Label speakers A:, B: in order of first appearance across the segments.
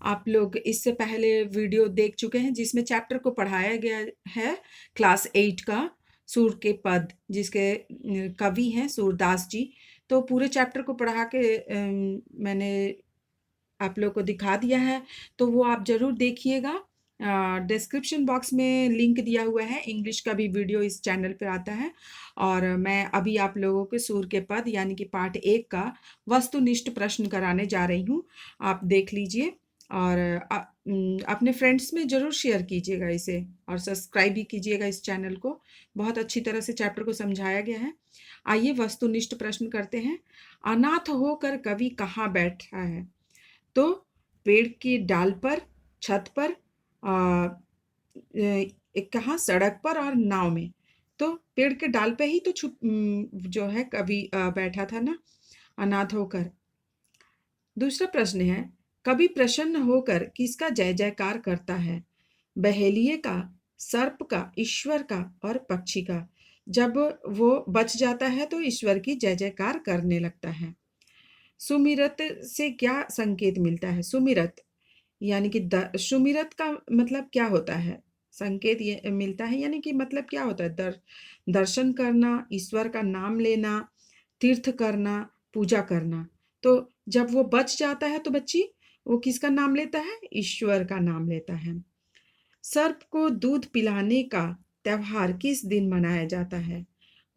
A: आप लोग इससे पहले वीडियो देख चुके हैं जिसमें चैप्टर को पढ़ाया गया है क्लास 8 का सूर के पद, जिसके कवि हैं सूरदास जी। तो पूरे चैप्टर को पढ़ा के मैंने आप लोग को दिखा दिया है, तो वो आप ज़रूर देखिएगा। डिस्क्रिप्शन बॉक्स में लिंक दिया हुआ है, इंग्लिश का भी वीडियो इस चैनल पे आता है। और मैं अभी आप लोगों को सूर के पद यानी कि पार्ट 1 का वस्तुनिष्ठ प्रश्न कराने जा रही हूँ। आप देख लीजिए और अपने फ्रेंड्स में ज़रूर शेयर कीजिएगा इसे, और सब्सक्राइब भी कीजिएगा इस चैनल को। बहुत अच्छी तरह से चैप्टर को समझाया गया है। आइए वस्तुनिष्ठ प्रश्न करते हैं। अनाथ होकर कवि कहाँ बैठा है? तो पेड़ की डाल पर, छत पर, कहाँ, सड़क पर और नाव में। तो पेड़ के डाल पे ही तो जो है कवि बैठा था ना, अनाथ होकर। दूसरा प्रश्न है, कवि प्रसन्न होकर किसका जय जयकार करता है? बहेलिए का, सर्प का, ईश्वर का और पक्षी का। जब वो बच जाता है तो ईश्वर की जय जयकार करने लगता है। सुमिरत से क्या संकेत मिलता है? सुमिरत यानी कि सुमिरत का मतलब क्या होता है? संकेत ये मिलता है यानी कि मतलब क्या होता है? दर्शन करना, ईश्वर का नाम लेना, तीर्थ करना, पूजा करना। तो जब वो बच जाता है तो बच्ची वो किसका नाम लेता है? ईश्वर का नाम लेता है। सर्प को दूध पिलाने का त्योहार किस दिन मनाया जाता है?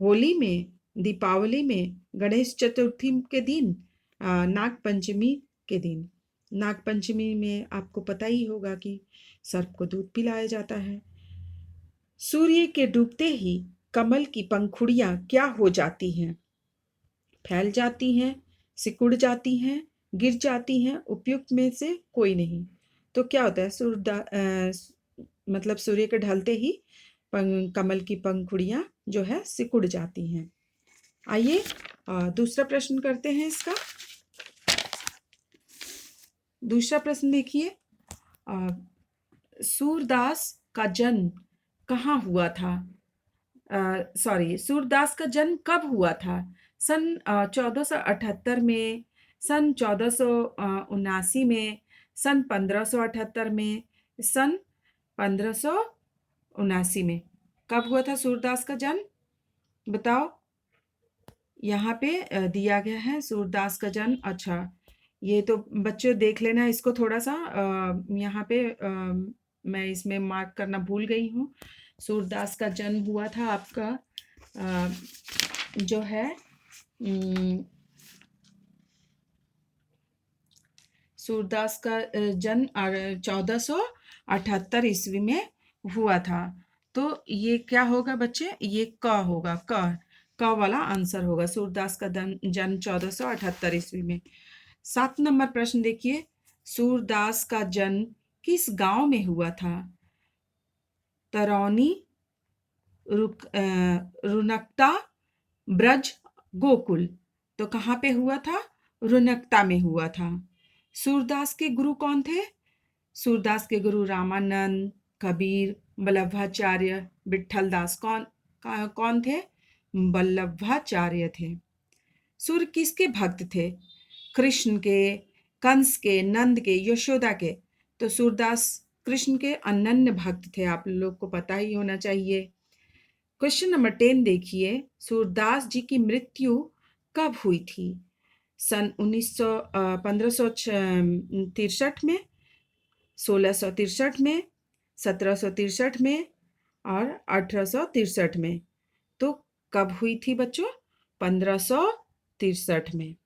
A: होली में, दीपावली में, गणेश चतुर्थी के दिन, नाग पंचमी के दिन। नाग पंचमी में आपको पता ही होगा कि सर्प को दूध पिलाया जाता है। सूर्य के डूबते ही कमल की पंखुड़ियां क्या हो जाती हैं? फैल जाती हैं, सिकुड़ जाती हैं, गिर जाती हैं, उपयुक्त में से कोई नहीं। तो क्या होता है? मतलब सूर्य के ढलते ही कमल की पंखुड़ियां जो है सिकुड़ जाती हैं। आइए दूसरा प्रश्न करते हैं इसका। दूसरा प्रश्न देखिए, सूरदास का जन्म कहाँ हुआ था? सूरदास का जन्म कब हुआ था? सन 1478 में, सन 1479 में, सन 1578 में, सन 1579 में। कब हुआ था सूरदास का जन्म? बताओ। यहाँ पे दिया गया है सूरदास का जन्म। अच्छा, ये तो बच्चों देख लेना इसको थोड़ा सा। यहाँ पे मैं इसमें मार्क करना भूल गई हूँ। सूरदास का जन्म हुआ था आपका जो है सूरदास का जन्म 1478 ईस्वी में हुआ था। तो ये क्या होगा बच्चे? ये क होगा, क वाला आंसर होगा। सूरदास का जन्म 1478 ईस्वी में। 7 नंबर प्रश्न देखिए, सूरदास का जन्म किस गांव में हुआ था? तरौनी, रुनकता, ब्रज, गोकुल। तो कहाँ पे हुआ था? रुनकता में हुआ था। सूरदास के गुरु कौन थे? सूरदास के गुरु रामानंद, कबीर, वल्लभाचार्य, विठल दास। कौन थे? वल्लभाचार्य थे। सूर्य किसके भक्त थे? कृष्ण के, कंस के, नंद के, यशोदा के। तो सूरदास कृष्ण के अनन्य भक्त थे, आप लोग को पता ही होना चाहिए। क्वेश्चन नंबर 10 देखिए, सूरदास जी की मृत्यु कब हुई थी? सन 1563 में, 1663 में, 1763 में और 1863 में। तो कब हुई थी बच्चों? 1563 में।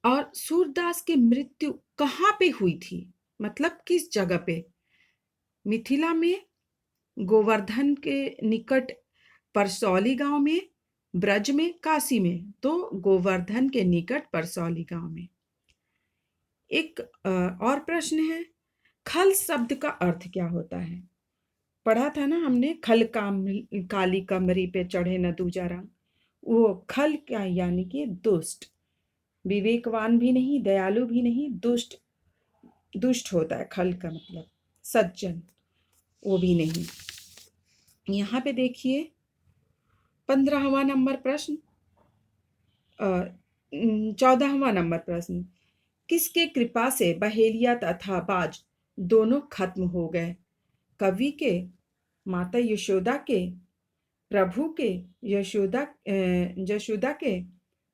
A: और सूरदास की मृत्यु कहाँ पे हुई थी? मतलब किस जगह पे? मिथिला में, गोवर्धन के निकट परसौली गांव में, ब्रज में, काशी में। तो गोवर्धन के निकट परसौली गांव में। एक और प्रश्न है, खल शब्द का अर्थ क्या होता है? पढ़ा था ना हमने, खल काली कमरी पे चढ़े न दूजा रंग। वो खल क्या यानी कि दुष्ट, विवेकवान भी नहीं, दयालु भी नहीं, दुष्ट। दुष्ट होता है खल का मतलब, सज्जन वो भी नहीं। यहाँ पे देखिए 15वां नंबर प्रश्न, 14वां नंबर प्रश्न, किसके कृपा से बहेलिया तथा बाज दोनों खत्म हो गए? कवि के, माता यशोदा के, प्रभु के, यशोदा के?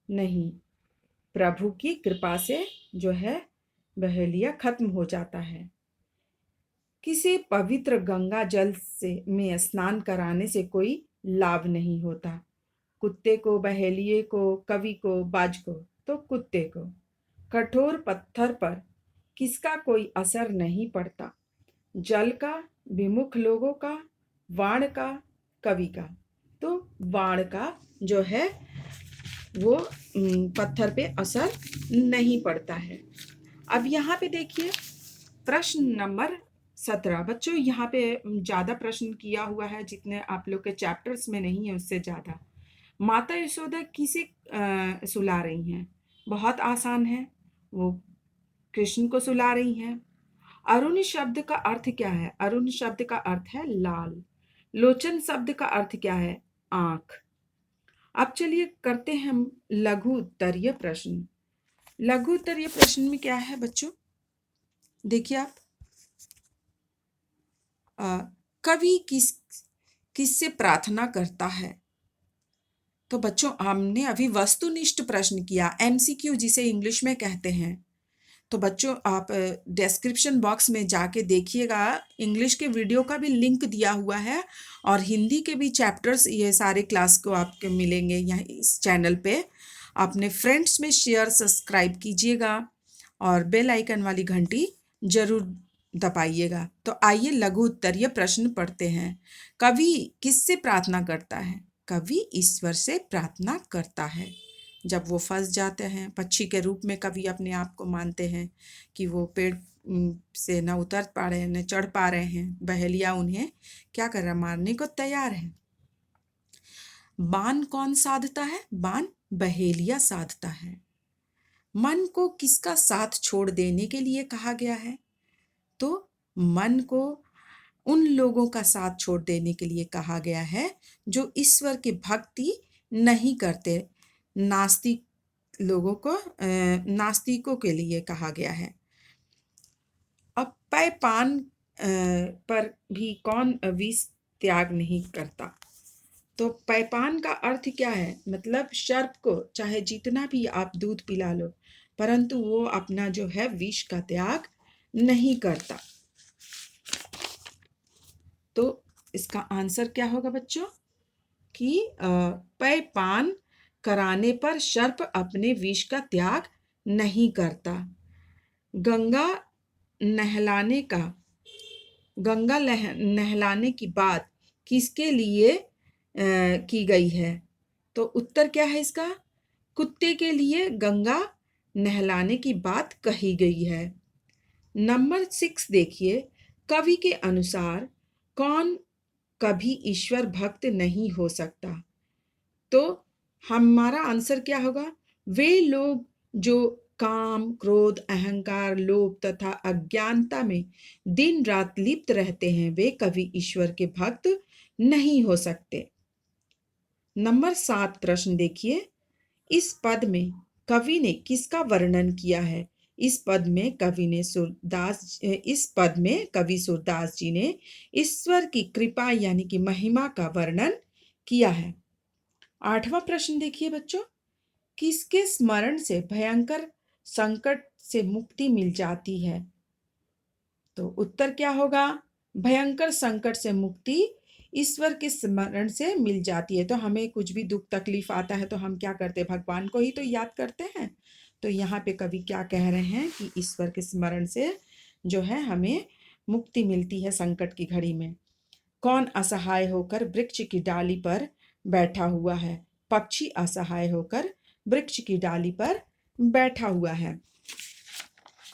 A: नहीं, प्रभु की कृपा से जो है बहेलिया खत्म हो जाता है। किसी पवित्र गंगा जल से में स्नान कराने से कोई लाभ नहीं होता। कुत्ते को, बहेलिए को, कवि को, बाज को? तो कुत्ते को। कठोर पत्थर पर किसका कोई असर नहीं पड़ता? जल का, विमुख लोगों का, वाण का, कवि का? तो वाण का जो है वो पत्थर पे असर नहीं पड़ता है। अब यहाँ पे देखिए प्रश्न नंबर 17। बच्चों यहाँ पे ज़्यादा प्रश्न किया हुआ है, जितने आप लोग के चैप्टर्स में नहीं है उससे ज़्यादा। माता यशोदा किसे सुला रही हैं? बहुत आसान है, वो कृष्ण को सुला रही हैं। अरुण शब्द का अर्थ क्या है? अरुण शब्द का अर्थ है लाल। लोचन शब्द का अर्थ क्या है? आंख। अब चलिए करते हैं हम लघु उत्तरीय प्रश्न। लघु उत्तरीय प्रश्न में क्या है बच्चों? देखिए आप, कवि किससे प्रार्थना करता है? तो बच्चों हमने अभी वस्तुनिष्ठ प्रश्न किया, एमसीक्यू जिसे इंग्लिश में कहते हैं। तो बच्चों आप डिस्क्रिप्शन बॉक्स में जाके देखिएगा, इंग्लिश के वीडियो का भी लिंक दिया हुआ है और हिंदी के भी चैप्टर्स, ये सारे क्लास को आपको मिलेंगे यहाँ इस चैनल पे। अपने फ्रेंड्स में शेयर, सब्सक्राइब कीजिएगा और बेल आइकन वाली घंटी जरूर दबाइएगा। तो आइए लघु उत्तरीय प्रश्न पढ़ते हैं। कवि किससे प्रार्थना करता है? कवि ईश्वर से प्रार्थना करता है। जब वो फंस जाते हैं, पक्षी के रूप में कवि अपने आप को मानते हैं कि वो पेड़ से न उतर पा रहे हैं, न चढ़ पा रहे हैं, बहेलिया उन्हें क्या कर रहा, मारने को तैयार है। बाण कौन साधता है? बाण बहेलिया साधता है। मन को किसका साथ छोड़ देने के लिए कहा गया है? तो मन को उन लोगों का साथ छोड़ देने के लिए कहा गया है जो ईश्वर की भक्ति नहीं करते। नास्तिक लोगों को, नास्तिकों के लिए कहा गया है। अब पैपान पर भी कौन विष त्याग नहीं करता? तो पैपान का अर्थ क्या है? मतलब सर्प को चाहे जितना भी आप दूध पिला लो, परंतु वो अपना जो है विष का त्याग नहीं करता। तो इसका आंसर क्या होगा बच्चों? कि पैपान कराने पर सर्प अपने विष का त्याग नहीं करता। गंगा नहलाने की बात किसके लिए की गई है? तो उत्तर क्या है इसका? कुत्ते के लिए गंगा नहलाने की बात कही गई है। नंबर 6 देखिए, कवि के अनुसार कौन कभी ईश्वर भक्त नहीं हो सकता? तो हमारा आंसर क्या होगा? वे लोग जो काम, क्रोध, अहंकार, लोभ तथा अज्ञानता में दिन रात लिप्त रहते हैं, वे कभी ईश्वर के भक्त नहीं हो सकते। नंबर 7 प्रश्न देखिए, इस पद में कवि ने किसका वर्णन किया है? इस पद में कवि सूरदास जी ने ईश्वर की कृपा यानी कि महिमा का वर्णन किया है। 8वां प्रश्न देखिए बच्चों, किसके स्मरण से भयंकर संकट से मुक्ति मिल जाती है? तो उत्तर क्या होगा? भयंकर संकट से मुक्ति ईश्वर के स्मरण से मिल जाती है। तो हमें कुछ भी दुख तकलीफ आता है तो हम क्या करते हैं? भगवान को ही तो याद करते हैं। तो यहाँ पे कवि क्या कह रहे हैं कि ईश्वर के स्मरण से जो है हमें मुक्ति मिलती है संकट की घड़ी में। कौन असहाय होकर वृक्ष की डाली पर बैठा हुआ है? पक्षी असहाय होकर वृक्ष की डाली पर बैठा हुआ है।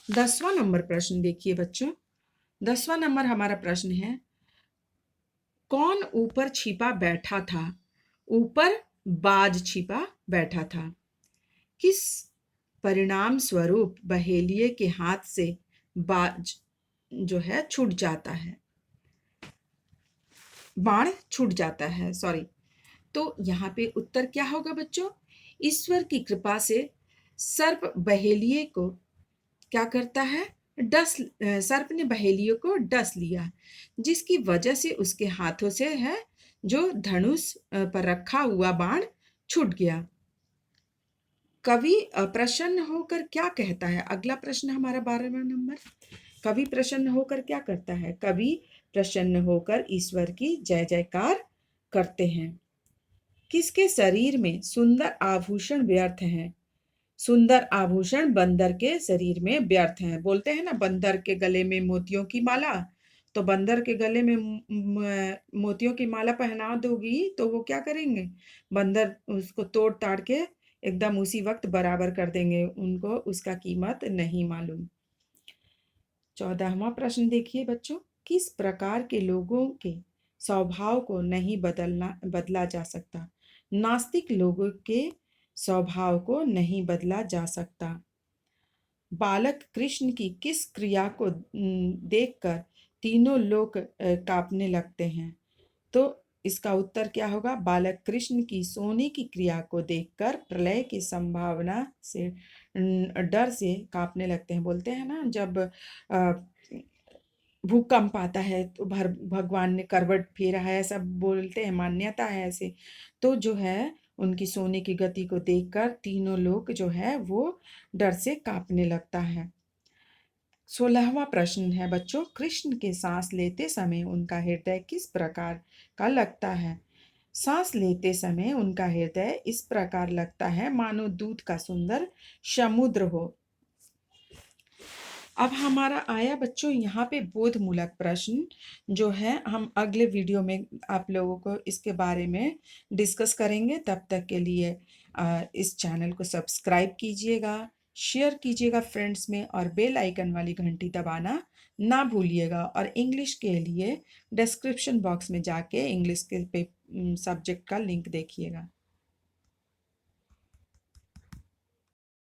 A: 10वां नंबर प्रश्न देखिए बच्चों। 10वां नंबर हमारा प्रश्न है, कौन ऊपर छिपा बैठा था? ऊपर बाज छिपा बैठा था। किस परिणाम स्वरूप बहेलिये के हाथ से बाज जो है छूट जाता है, बाण छूट जाता है, सॉरी। तो यहाँ पे उत्तर क्या होगा बच्चों? ईश्वर की कृपा से सर्प बहेलिये को क्या करता है? सर्प ने बहेलियों को डस लिया, जिसकी वजह से उसके हाथों से है जो धनुष पर रखा हुआ बाण छूट गया। कवि प्रसन्न होकर क्या कहता है? अगला प्रश्न हमारा 12वां नंबर। कवि प्रसन्न होकर क्या करता है? कवि प्रसन्न होकर ईश्वर की जय जयकार करते हैं। किसके शरीर में सुंदर आभूषण व्यर्थ हैं? सुंदर आभूषण बंदर के शरीर में व्यर्थ हैं। बोलते हैं ना, बंदर के गले में मोतियों की माला। तो बंदर के गले में मोतियों की माला पहना दोगी तो वो क्या करेंगे? बंदर उसको तोड़ ताड़ के एकदम उसी वक्त बराबर कर देंगे, उनको उसका कीमत नहीं मालूम। 14वां प्रश्न देखिए बच्चों। किस प्रकार के लोगों के स्वभाव को नहीं बदला जा सकता? नास्तिक लोगों के स्वभाव को नहीं बदला जा सकता। बालक कृष्ण की किस क्रिया को देखकर तीनों लोग कांपने लगते हैं? तो इसका उत्तर क्या होगा? बालक कृष्ण की सोने की क्रिया को देखकर प्रलय की संभावना से डर से कांपने लगते हैं। बोलते हैं ना, जब भूकंप आता है तो भगवान ने करवट फेरा है, ऐसा बोलते हैं, मान्यता है ऐसे। तो जो है उनकी सोने की गति को देखकर तीनों लोग जो है वो डर से कांपने लगता है। 16वां प्रश्न है बच्चों। कृष्ण के सांस लेते समय उनका हृदय किस प्रकार का लगता है? सांस लेते समय उनका हृदय इस प्रकार लगता है मानो दूध का सुंदर समुद्र हो। अब हमारा आया बच्चों यहाँ पे बोधमूलक प्रश्न, जो है हम अगले वीडियो में आप लोगों को इसके बारे में डिस्कस करेंगे। तब तक के लिए इस चैनल को सब्सक्राइब कीजिएगा, शेयर कीजिएगा फ्रेंड्स में, और बेल आइकन वाली घंटी दबाना ना भूलिएगा। और इंग्लिश के लिए डिस्क्रिप्शन बॉक्स में जाके इंग्लिश के सब्जेक्ट का लिंक देखिएगा।